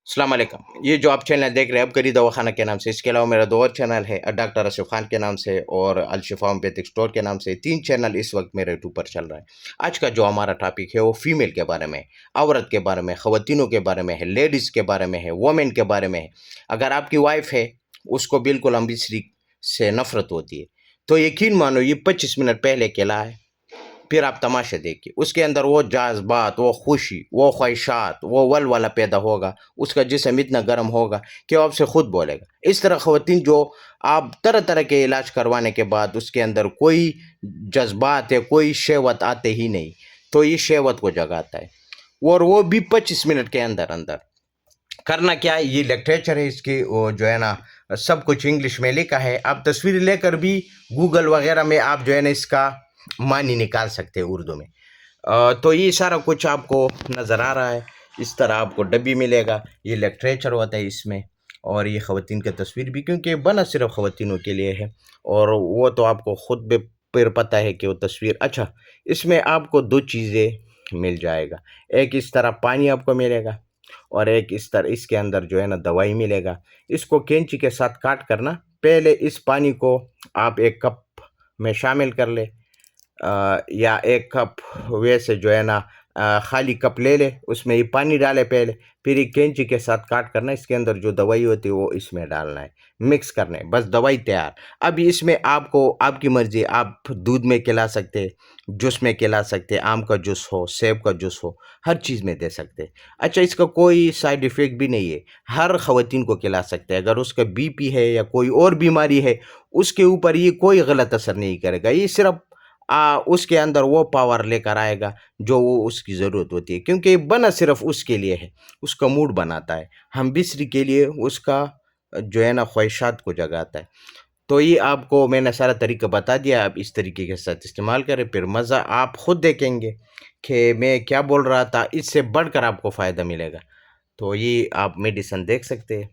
अस्सलाम वालेकुम। ये जो आप चैनल देख रहे हैं अबकरी दवाखाना के नाम से, इसके अलावा मेरा 2 और चैनल है डॉक्टर अशरफ खान के नाम से और अलशिफा होम्योपैथिक स्टोर के नाम से। 3 चैनल इस वक्त मेरे यूट्यूब पर चल रहा है। आज का जो हमारा टॉपिक है वो फीमेल के बारे में है, औरत के बारे में, ख़वातीनों के बारे में है, लेडीज़ के बारे में है, वुमेन के बारे में है। अगर आपकी वाइफ़ है, उसको बिल्कुल अमृतसरी से नफ़रत होती है, तो यकीन मानो ये 25 मिनट पहले केला है, फिर आप तमाशे देखिए, उसके अंदर वो जज़्बात, वो खुशी, वो ख्वाहिशात, वो वलवला पैदा होगा, उसका जिस्म इतना गर्म होगा कि वो आपसे खुद बोलेगा। इस तरह ख़वातीन जो आप तरह-तरह के इलाज करवाने के बाद उसके अंदर कोई जज़्बात या कोई शहवत आते ही नहीं, तो ये शहवत को जगाता है और वो भी 25 मिनट के अंदर-अंदर। करना क्या है, ये लिटरेचर है इसकी, वो जो है ना सब कुछ इंग्लिश में लिखा है। आप तस्वीर लेकर भी गूगल वगैरह में आप जो है ना इसका मानी निकाल सकते हैं उर्दू में। तो ये सारा कुछ आपको नज़र आ रहा है। इस तरह आपको डब्बी मिलेगा, ये लिटरेचर होता है इसमें, और ये ख़वातीन की तस्वीर भी, क्योंकि बना सिर्फ ख़वातीनों के लिए है और वो तो आपको खुद भी फिर पता है कि वो तस्वीर। अच्छा, इसमें आपको 2 चीज़ें मिल जाएगा, एक इस तरह पानी आपको मिलेगा और एक इस तरह इसके अंदर जो है ना दवाई मिलेगा। इसको कैंची के साथ काट कर ना, पहले इस पानी को आप 1 कप में शामिल कर लें, या 1 कप वैसे जो है ना खाली कप ले ले, उसमें ये पानी डालें पहले, फिर ये कैंची के साथ काट कर ना इसके अंदर जो दवाई होती है वो इसमें डालना है, मिक्स करना है, बस दवाई तैयार। अब इसमें आपको आपकी मर्ज़ी, आप दूध में खिला सकते हैं, जूस में खिला सकते हैं, आम का जूस हो, सेब का जूस हो, हर चीज़ में दे सकते हैं। अच्छा, इसका कोई साइड इफ़ेक्ट भी नहीं है, हर ख़वातीन को खिला सकते हैं। अगर उसका बीपी है या कोई और बीमारी है, उसके ऊपर ये कोई गलत असर नहीं करेगा। ये सिर्फ़ उसके अंदर वो पावर लेकर आएगा जो वो उसकी ज़रूरत होती है, क्योंकि बना सिर्फ उसके लिए है, उसका मूड बनाता है, हम बिस्री के लिए उसका जो है ना ख्वाहिशात को जगाता है। तो ये आपको मैंने सारा तरीका बता दिया, आप इस तरीके के साथ इस्तेमाल करें, फिर मज़ा आप खुद देखेंगे कि मैं क्या बोल रहा था, इससे बढ़कर आपको फ़ायदा मिलेगा। तो ये आप मेडिसिन देख सकते हैं।